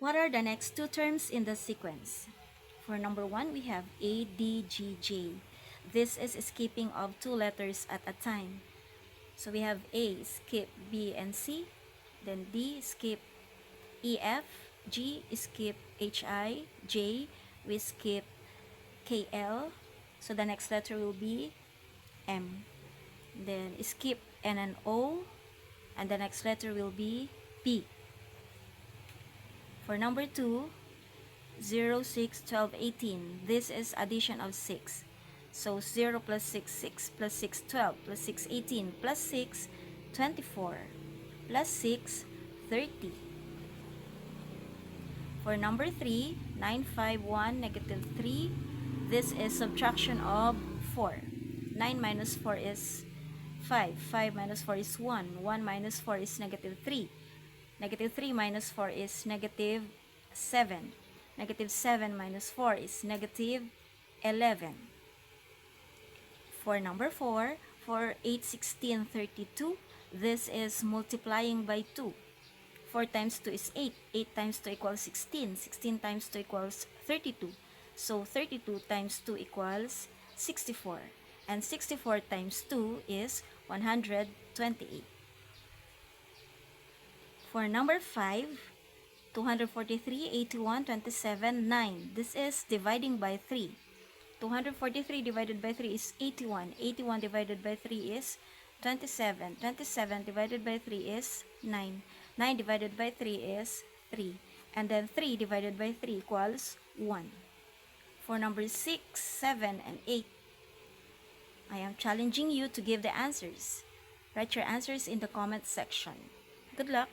What are the next two terms in the sequence? For number 1, we have A, D, G, J. This is skipping of two letters at a time. So we have A, skip B and C. Then D, skip E, F. G, skip H, I. J, we skip K, L. So the next letter will be M. Then skip N and O. And the next letter will be P. For number 2, 0, 6, 12, 18. This is addition of 6. So 0 plus 6, 6 plus 6, 12 plus 6, 18 plus 6, 24 plus 6, 30. For number 3, 9, 5, 1, negative 3. This is subtraction of 4. 9 minus 4 is 5. 5 minus 4 is 1. 1 minus 4 is negative 3. Negative 3 minus 4 is negative 7. Negative 7 minus 4 is negative 11. For number 4, for 8, 16, 32, this is multiplying by 2. 4 times 2 is 8. 8 times 2 equals 16. 16 times 2 equals 32. So 32 times 2 equals 64. And 64 times 2 is 128. For number 5, 243, 81, 27, 9. This is dividing by 3. 243 divided by 3 is 81. 81 divided by 3 is 27. 27 divided by 3 is 9. 9 divided by 3 is 3. And then 3 divided by 3 equals 1. For number 6, 7, and 8, I am challenging you to give the answers. Write your answers in the comment section. Good luck!